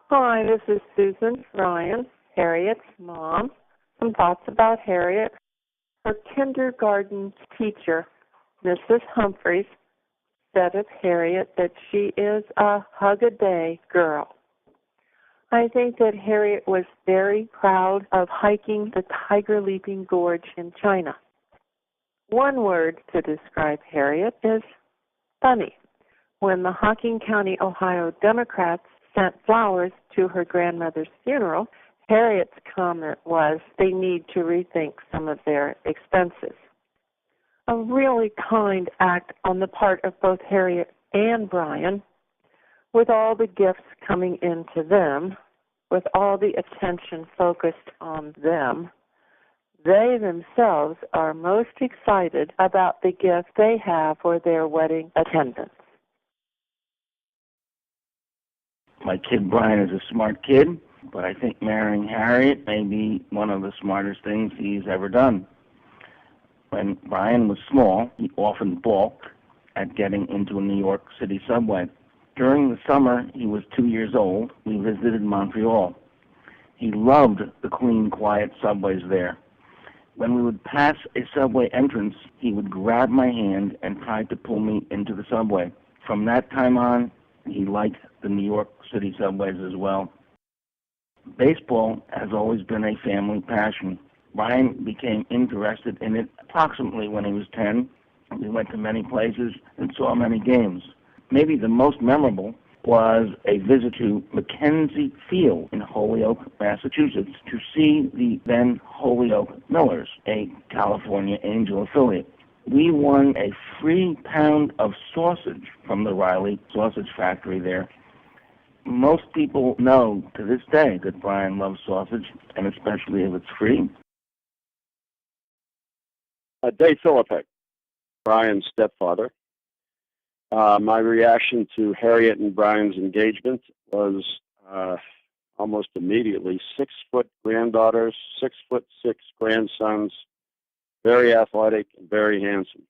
Hi, this is Susan Ryan, Harriet's mom. Some thoughts about Harriet. Her kindergarten teacher, Mrs. Humphreys, said of Harriet that she is a hug-a-day girl. I think that Harriet was very proud of hiking the Tiger Leaping Gorge in China. One word to describe Harriet is funny. When the Hocking County, Ohio Democrats sent flowers to her grandmother's funeral, Harriet's comment was they need to rethink some of their expenses. A really kind act on the part of both Harriet and Brian, with all the gifts coming into them, with all the attention focused on them. They themselves are most excited about the gift they have for their wedding attendants. My kid Brian is a smart kid, but I think marrying Harriet may be one of the smartest things he's ever done. When Brian was small, he often balked at getting into a New York City subway. During the summer, he was 2 years old. We visited Montreal. He loved the clean, quiet subways there. When we would pass a subway entrance, he would grab my hand and try to pull me into the subway. From that time on, he liked the New York City subways as well. Baseball has always been a family passion. Brian became interested in it approximately when he was 10. We went to many places and saw many games. Maybe the most memorable was a visit to Mackenzie Field in Holyoke, Massachusetts, to see the then Holyoke Millers, a California Angel affiliate. We won a free pound of sausage from the Riley Sausage Factory there. Most people know to this day that Brian loves sausage, and especially if it's free. Dave Philippek, Brian's stepfather. My reaction to Harriet and Brian's engagement was almost immediately 6-foot granddaughters, 6'6" grandsons, very athletic and very handsome.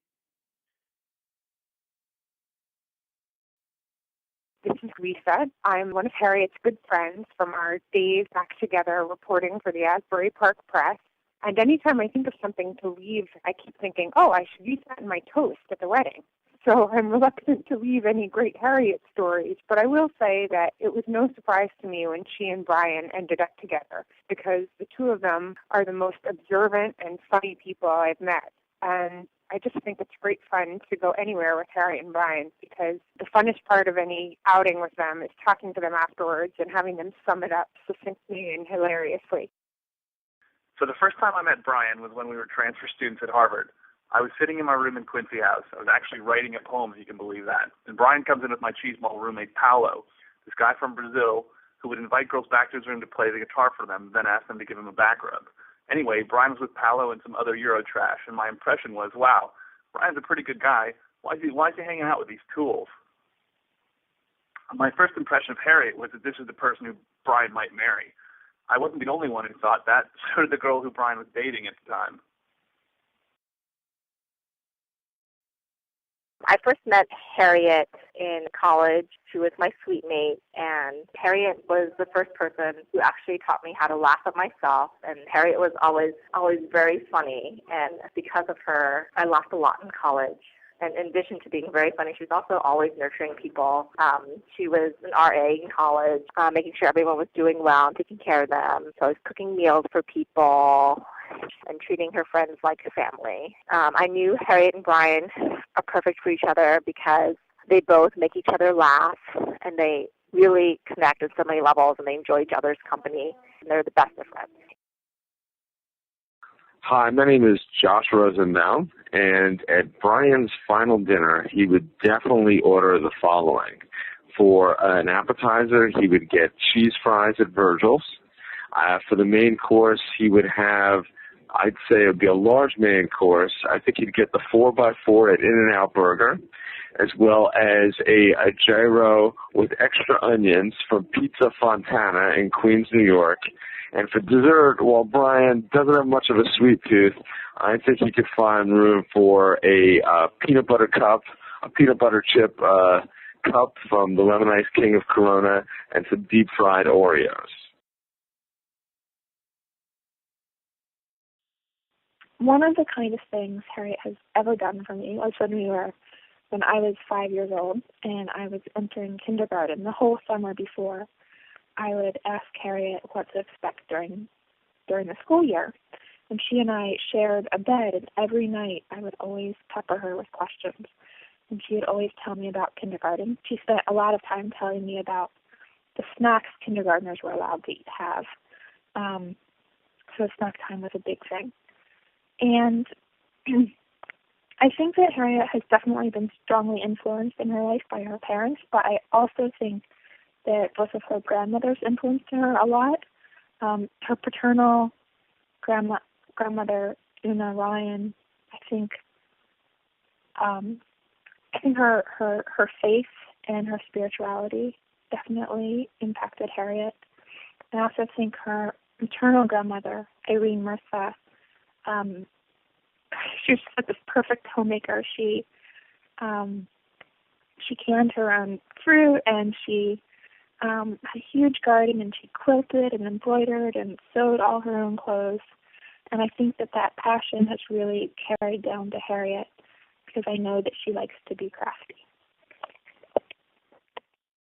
This is Lisa. I'm one of Harriet's good friends from our days back together reporting for the Asbury Park Press. And anytime I think of something to leave, I keep thinking, I should use that in my toast at the wedding. So I'm reluctant to leave any great Harriet stories, but I will say that it was no surprise to me when she and Brian ended up together, because the two of them are the most observant and funny people I've met. And I just think it's great fun to go anywhere with Harriet and Brian, because the funnest part of any outing with them is talking to them afterwards and having them sum it up succinctly and hilariously. So the first time I met Brian was when we were transfer students at Harvard. I was sitting in my room in Quincy House. I was actually writing a poem, if you can believe that. And Brian comes in with my cheeseball roommate, Paolo, this guy from Brazil who would invite girls back to his room to play the guitar for them, then ask them to give him a back rub. Anyway, Brian was with Paolo and some other Euro trash, and my impression was, wow, Brian's a pretty good guy. Why is he hanging out with these tools? My first impression of Harriet was that this is the person who Brian might marry. I wasn't the only one who thought that. So did the girl who Brian was dating at the time. I first met Harriet in college. She was my suite mate, and Harriet was the first person who actually taught me how to laugh at myself. And Harriet was always very funny, and because of her, I laughed a lot in college. And in addition to being very funny, she was also always nurturing people. She was an RA in college, making sure everyone was doing well and taking care of them. So I was cooking meals for people and treating her friends like her family. I knew Harriet and Brian are perfect for each other because they both make each other laugh, and they really connect on so many levels, and they enjoy each other's company, and they're the best of friends. Hi, my name is Josh Rosenbaum, and at Brian's final dinner, he would definitely order the following. For an appetizer, he would get cheese fries at Virgil's. For the main course, he would have, I'd say it would be a large main course. I think he'd get the 4x4 at In-N-Out Burger, as well as a gyro with extra onions from Pizza Fontana in Queens, New York. And for dessert, while Brian doesn't have much of a sweet tooth, I think he could find room for a peanut butter cup, a peanut butter chip cup from the Lemon Ice King of Corona, and some deep-fried Oreos. One of the kindest things Harriet has ever done for me was when I was 5 years old and I was entering kindergarten. The whole summer before, I would ask Harriet what to expect during the school year. And she and I shared a bed, and every night I would always pepper her with questions. And she would always tell me about kindergarten. She spent a lot of time telling me about the snacks kindergartners were allowed to have. So snack time was a big thing. And I think that Harriet has definitely been strongly influenced in her life by her parents, but I also think that both of her grandmothers influenced her a lot. Her paternal grandmother, Una Ryan, I think her faith and her spirituality definitely impacted Harriet. I also think her maternal grandmother, Irene Mertha, she was just this perfect homemaker. She canned her own fruit, and she had a huge garden, and she quilted and embroidered and sewed all her own clothes. And I think that passion has really carried down to Harriet, because I know that she likes to be crafty.